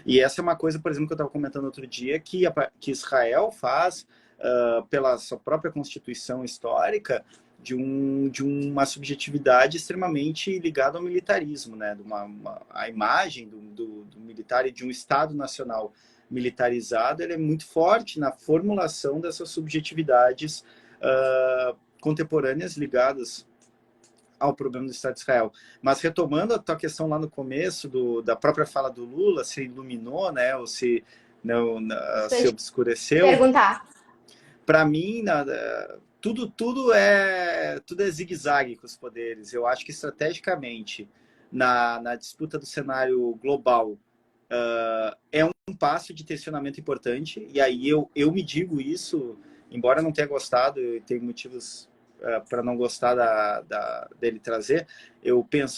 E essa é uma coisa, por exemplo, que eu estava comentando outro dia, que Israel faz pela sua própria constituição histórica, de uma subjetividade extremamente ligada ao militarismo, né? A imagem do militar e de um Estado nacional militarizado, ele é muito forte na formulação dessas subjetividades contemporâneas ligadas ao problema do Estado de Israel. Mas retomando a tua questão lá no começo da própria fala do Lula, se iluminou, né? Ou se não se obscureceu. Perguntar. Para mim, tudo é zigue-zague com os poderes. Eu acho que estrategicamente, na disputa do cenário global, é um passo de tensionamento importante. E aí eu me digo isso, embora não tenha gostado, eu tenho motivos para não gostar dele trazer, eu penso,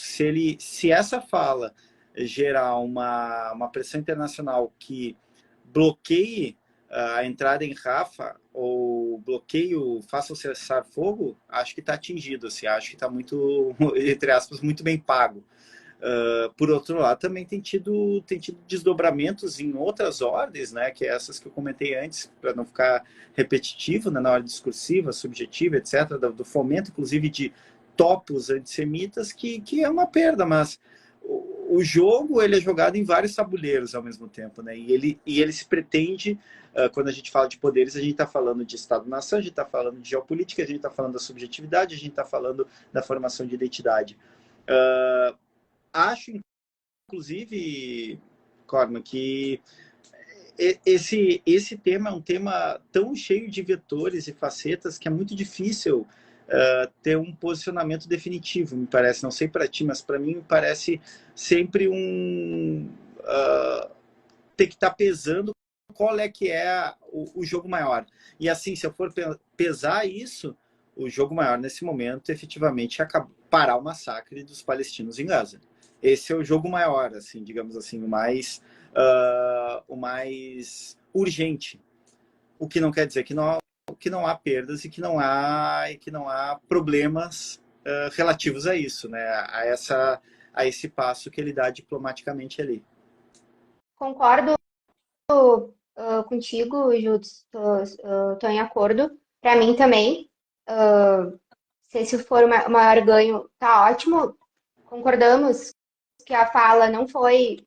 se essa fala gerar uma pressão internacional que bloqueie a entrada em Rafa ou bloqueio, faça o cessar-fogo, acho que está atingido, assim, acho que está muito, entre aspas, muito bem pago. Por outro lado, também tem tido desdobramentos em outras ordens, né, que é essas que eu comentei antes, para não ficar repetitivo, né, na ordem discursiva, subjetiva, etc., do fomento, inclusive, de topos antissemitas, que é uma perda, mas o jogo ele é jogado em vários tabuleiros ao mesmo tempo, né, e ele se pretende, quando a gente fala de poderes, a gente está falando de Estado-nação, a gente está falando de geopolítica, a gente está falando da subjetividade, a gente está falando da formação de identidade. Acho, inclusive, Corman, que esse tema é um tema tão cheio de vetores e facetas que é muito difícil ter um posicionamento definitivo, me parece. Não sei para ti, mas para mim me parece sempre ter que estar pesando qual é que é o jogo maior. E assim, se eu for pesar isso, o jogo maior nesse momento efetivamente é parar o massacre dos palestinos em Gaza. Esse é o jogo maior, assim, digamos assim, o mais urgente. O que não quer dizer que não há perdas e que não há problemas relativos a isso, né? A esse passo que ele dá diplomaticamente ali. Concordo contigo, Júlio, estou em acordo. Para mim também, se esse for o maior ganho, tá ótimo. Concordamos que a fala não foi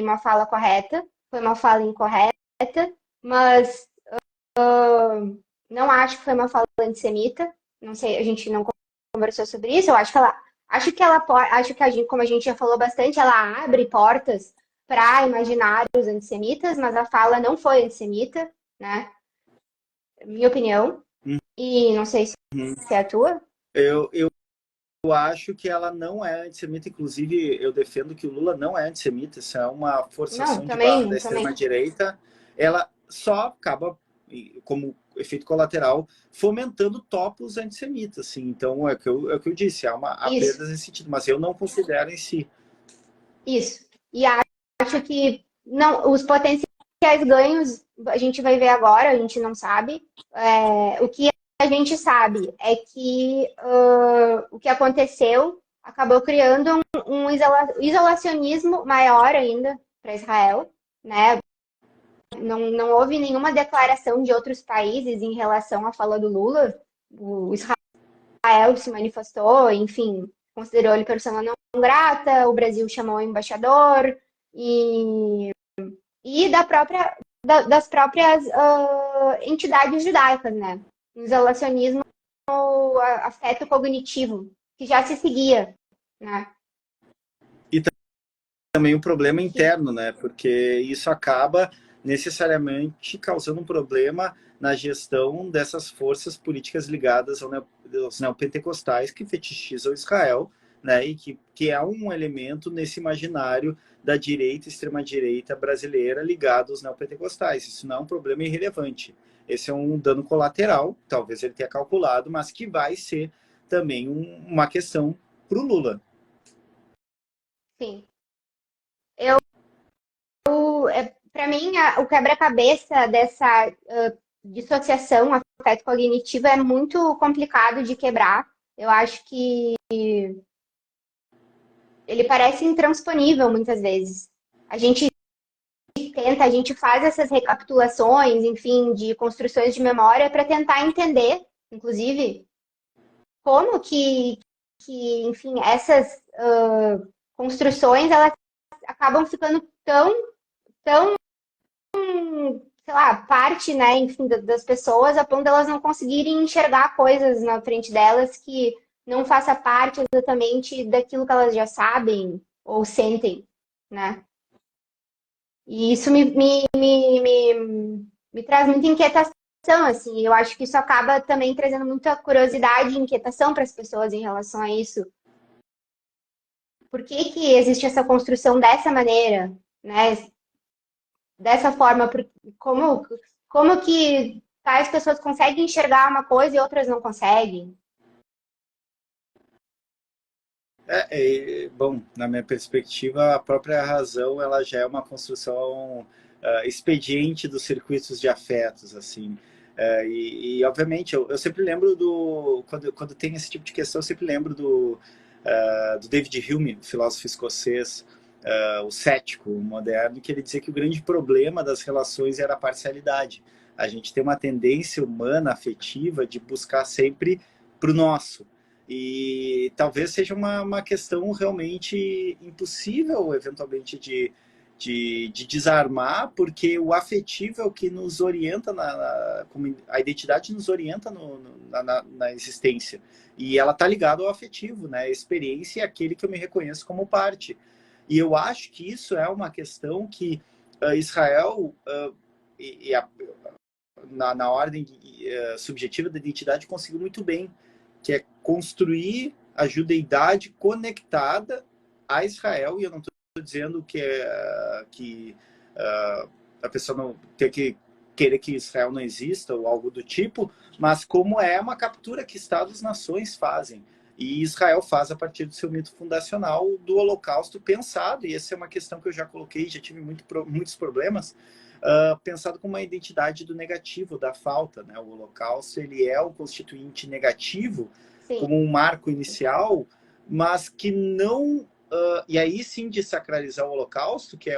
uma fala correta, foi uma fala incorreta, mas não acho que foi uma fala antissemita. Não sei, a gente não conversou sobre isso. Eu acho que acho que a gente, como a gente já falou bastante, ela abre portas para imaginários antissemitas, mas a fala não foi antissemita, né? Minha opinião. E não sei se é a tua. Eu acho que ela não é antissemita, inclusive eu defendo que o Lula não é antissemita, isso é uma forçação de barra da extrema-direita. Ela só acaba, como efeito colateral, fomentando topos antissemitas, assim. Então, é o que eu disse, há perdas nesse sentido, mas eu não considero em si. Isso. E acho que não, os potenciais ganhos a gente vai ver agora, a gente não sabe. O que a gente sabe é que o que aconteceu acabou criando um isolacionismo maior ainda para Israel, né? Não houve nenhuma declaração de outros países em relação à fala do Lula. O Israel se manifestou, enfim, considerou ele persona não grata, o Brasil chamou o embaixador e das próprias entidades judaicas, né? O isolacionismo, o afeto cognitivo, que já se seguia, né? E também um problema interno, né? Porque isso acaba necessariamente causando um problema na gestão dessas forças políticas ligadas aos neopentecostais que fetichizam Israel, né? E que é um elemento nesse imaginário da direita, extrema-direita brasileira ligado aos neopentecostais. Isso não é um problema irrelevante. Esse é um dano colateral, talvez ele tenha calculado, mas que vai ser também uma questão para o Lula. Sim. Para mim, o quebra-cabeça dessa dissociação afeto-cognitiva é muito complicado de quebrar. Eu acho que ele parece intransponível muitas vezes. A gente faz essas recapitulações, enfim, de construções de memória para tentar entender, inclusive, como que enfim, essas construções elas acabam ficando tão, sei lá, parte, né, enfim, das pessoas, a ponto de elas não conseguirem enxergar coisas na frente delas que não faça parte exatamente daquilo que elas já sabem ou sentem, né? E isso me traz muita inquietação, assim. Eu acho que isso acaba também trazendo muita curiosidade e inquietação para as pessoas em relação a isso. Por que existe essa construção dessa maneira, né? Dessa forma, como que tais pessoas conseguem enxergar uma coisa e outras não conseguem, Bom, na minha perspectiva, a própria razão ela já é uma construção expediente dos circuitos de afetos, assim. Obviamente, eu sempre lembro quando tem esse tipo de questão, eu sempre lembro do David Hume, filósofo escocês, o cético moderno, que ele dizia que o grande problema das relações era a parcialidade. A gente tem uma tendência humana, afetiva, de buscar sempre para o nosso. E talvez seja uma questão realmente impossível, eventualmente, de desarmar, porque o afetivo é o que nos orienta, a identidade nos orienta na existência. E ela está ligada ao afetivo, né? A experiência é aquele que eu me reconheço como parte. E eu acho que isso é uma questão que Israel, na ordem subjetiva da identidade, conseguiu muito bem, que é construir a judeidade conectada a Israel. E eu não estou dizendo que a pessoa não tem que querer que Israel não exista ou algo do tipo, mas como é uma captura que Estados-nações fazem. E Israel faz a partir do seu mito fundacional do Holocausto pensado, e essa é uma questão que eu já coloquei, já tive muitos problemas, pensado como uma identidade do negativo, da falta, né? O Holocausto ele é o constituinte negativo, Sim. como um marco inicial, mas que não... e aí sim de sacralizar o Holocausto, que é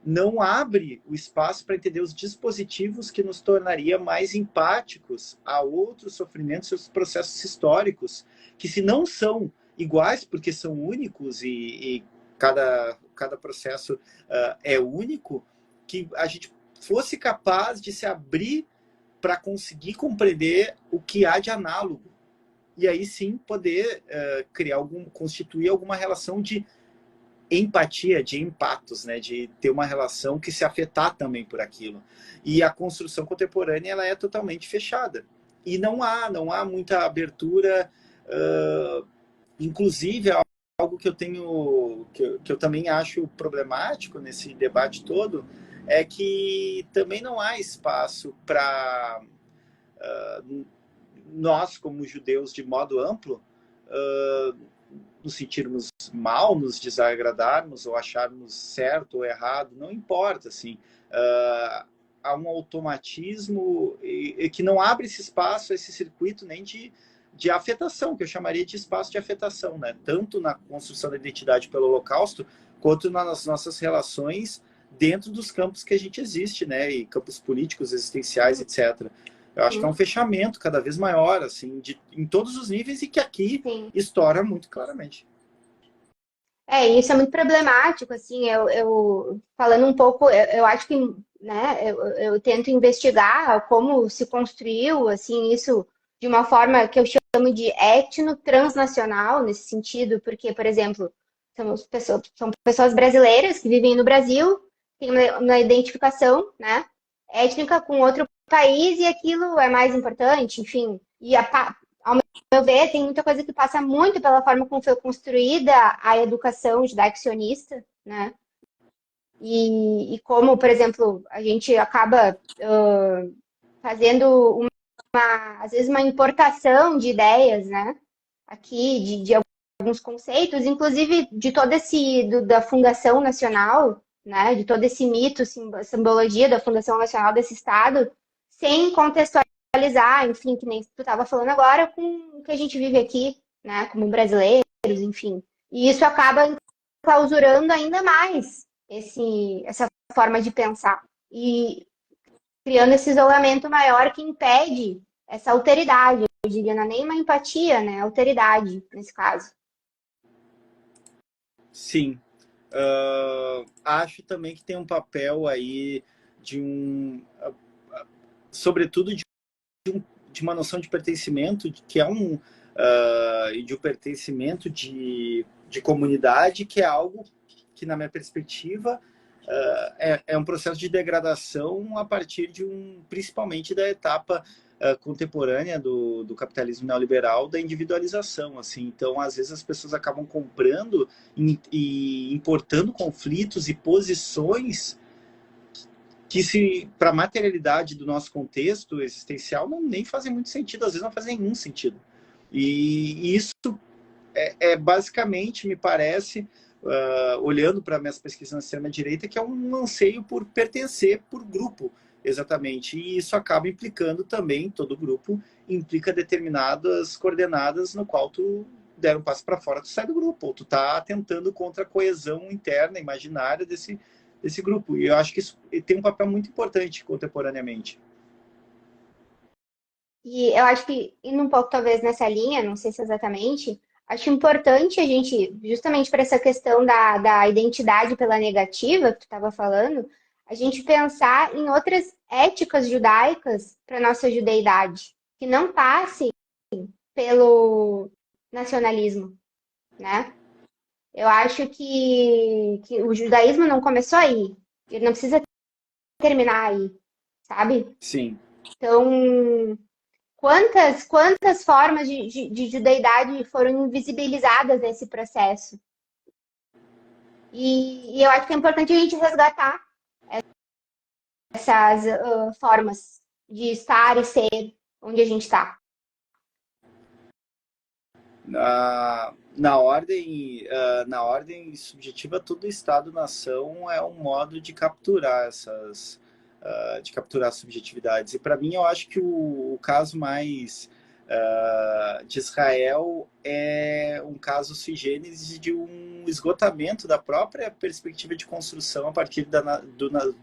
não abre o espaço para entender os dispositivos que nos tornaria mais empáticos a outros sofrimentos e outros processos históricos, que se não são iguais, porque são únicos e cada processo é único, que a gente fosse capaz de se abrir para conseguir compreender o que há de análogo. E aí sim poder constituir alguma relação de empatia, de empatos, né? De ter uma relação que se afetar também por aquilo. E a construção contemporânea ela é totalmente fechada. E não há muita abertura, inclusive algo que eu tenho, que eu também acho problemático nesse debate todo, é que também não há espaço para nós, como judeus, de modo amplo, nos sentirmos mal, nos desagradarmos ou acharmos certo ou errado, não importa, assim, há um automatismo que não abre esse espaço, esse circuito nem de afetação, que eu chamaria de espaço de afetação, né? Tanto na construção da identidade pelo Holocausto, quanto nas nossas relações dentro dos campos que a gente existe, né? E campos políticos, existenciais, etc. Eu acho que é um fechamento cada vez maior, assim, em todos os níveis, e que aqui Sim. estoura muito claramente. Isso é muito problemático, assim, eu falando um pouco, eu acho que, né, eu tento investigar como se construiu, assim, isso de uma forma que eu chamo de etno-transnacional, nesse sentido, porque, por exemplo, são pessoas brasileiras que vivem no Brasil, têm uma identificação, né, étnica com outro país e aquilo é mais importante, enfim, meu ver, tem muita coisa que passa muito pela forma como foi construída a educação judaico-sionista, né? E como, por exemplo, a gente acaba fazendo às vezes, uma importação de ideias, né? Aqui, de alguns conceitos, inclusive de todo da Fundação Nacional, né? De todo esse mito, simbologia da Fundação Nacional desse Estado, sem contextualizar, enfim, que nem tu estava falando agora, com o que a gente vive aqui, né? Como brasileiros, enfim. E isso acaba clausurando ainda mais essa forma de pensar. E criando esse isolamento maior que impede essa alteridade. Eu diria, não é nem uma empatia, né? Alteridade, nesse caso. Sim. Acho também que tem um papel aí sobretudo de uma noção de pertencimento, que é de um pertencimento de comunidade, que é algo que, na minha perspectiva, é um processo de degradação a partir principalmente da etapa contemporânea do capitalismo neoliberal, da individualização, assim. Então, às vezes as pessoas acabam comprando e importando conflitos e posições que, se para a materialidade do nosso contexto existencial, nem fazem muito sentido, às vezes não fazem nenhum sentido. E isso basicamente, me parece, olhando para minhas pesquisas na extrema-direita, que é um anseio por pertencer por grupo, exatamente. E isso acaba implicando também, todo grupo implica determinadas coordenadas no qual tu der um passo para fora, tu sai do grupo, ou tu tá atentando contra a coesão interna, imaginária desse grupo. E eu acho que isso tem um papel muito importante contemporaneamente. E eu acho que, indo um pouco talvez nessa linha, não sei se exatamente, acho importante a gente, justamente para essa questão da identidade pela negativa que tu estava falando, a gente pensar em outras éticas judaicas para nossa judeidade, que não passe pelo nacionalismo, né? Eu acho que o judaísmo não começou aí, ele não precisa terminar aí, sabe? Sim. Então, quantas formas de judeidade foram invisibilizadas nesse processo? E eu acho que é importante a gente resgatar essas formas de estar e ser onde a gente está. Na ordem subjetiva, todo Estado-nação é um modo de capturar de capturar subjetividades. E para mim, eu acho que o caso mais de Israel é um caso sui generis de um esgotamento da própria perspectiva de construção a partir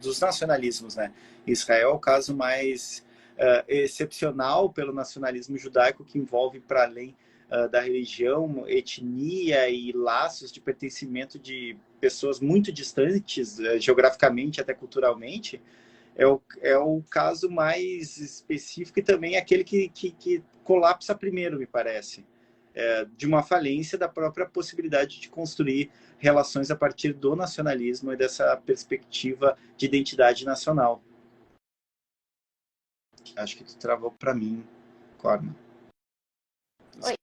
dos nacionalismos, né? Israel é o caso mais excepcional pelo nacionalismo judaico, que envolve para além da religião, etnia e laços de pertencimento de pessoas muito distantes, geograficamente até culturalmente. É o caso mais específico e também aquele que colapsa primeiro, me parece, de uma falência da própria possibilidade de construir relações a partir do nacionalismo e dessa perspectiva de identidade nacional. Acho que tu travou para mim, Corma. Oi,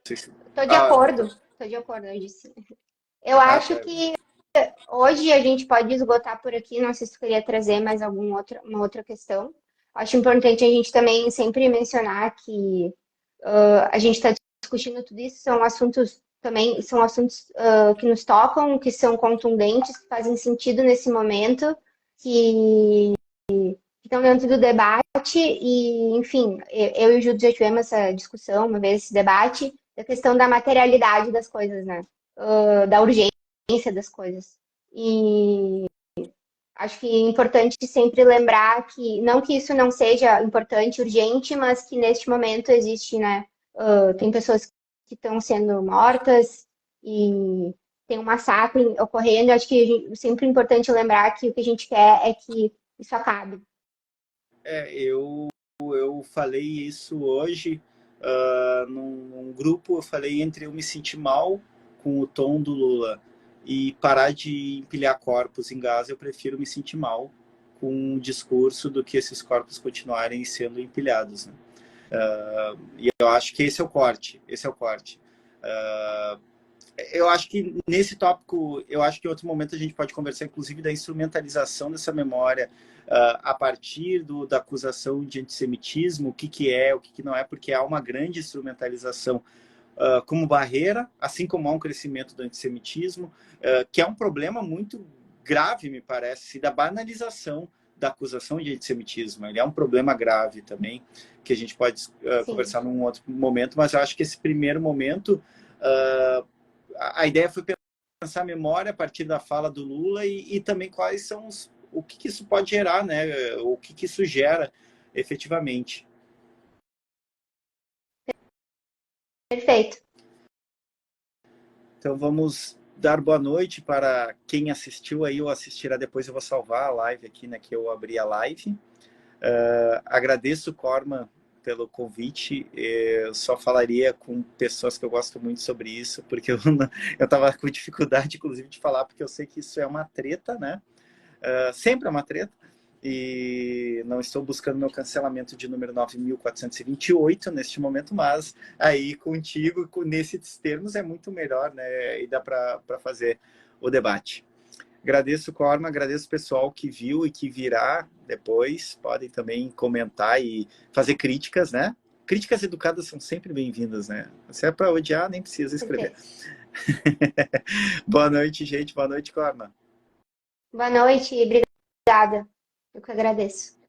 Se... estou de acordo, eu disse. Eu acho Tá. que hoje a gente pode esgotar por aqui, não sei se tu queria trazer mais uma outra questão. Acho importante a gente também sempre mencionar que a gente está discutindo tudo isso, são assuntos também, são assuntos que nos tocam, que são contundentes, que fazem sentido nesse momento, que estão dentro do debate e, enfim, eu e o Júlio já tivemos essa discussão uma vez, esse debate, da questão da materialidade das coisas, né? Da urgência das coisas. E acho que é importante sempre lembrar que, não que isso não seja importante, urgente, mas que neste momento existe, né? Tem pessoas que estão sendo mortas e tem um massacre ocorrendo. Acho que é sempre importante lembrar que o que a gente quer é que isso acabe. Eu falei isso hoje num grupo. Eu falei entre eu me sentir mal com o tom do Lula e parar de empilhar corpos em Gaza, eu prefiro me sentir mal com o discurso do que esses corpos continuarem sendo empilhados, né? E eu acho que esse é o corte. Eu acho que nesse tópico, eu acho que em outro momento a gente pode conversar, inclusive, da instrumentalização dessa memória a partir da acusação de antissemitismo, o que é, o que não é, porque há uma grande instrumentalização como barreira, assim como há um crescimento do antissemitismo, que é um problema muito grave, me parece, da banalização da acusação de antissemitismo. Ele é um problema grave também, que a gente pode conversar num outro momento, mas eu acho que esse primeiro momento, a ideia foi pensar a memória a partir da fala do Lula e também quais são o que isso pode gerar, né? O que isso gera efetivamente. Perfeito. Então vamos dar boa noite para quem assistiu aí ou assistirá depois. Eu vou salvar a live aqui, né? Que eu abri a live. Agradeço, Corma, pelo convite. Eu só falaria com pessoas que eu gosto muito sobre isso, porque eu estava com dificuldade, inclusive, de falar, porque eu sei que isso é uma treta, né? Sempre é uma treta. E não estou buscando meu cancelamento de número 9.428 neste momento, mas aí contigo, nesses termos, é muito melhor, né? E dá para fazer o debate. Agradeço, Corma, agradeço o pessoal que viu e que virá depois. Podem também comentar e fazer críticas, né? críticas educadas são sempre bem-vindas, né? Se é para odiar, nem precisa escrever. Boa noite, gente. Boa noite, Corma. Boa noite e obrigada. Eu que agradeço.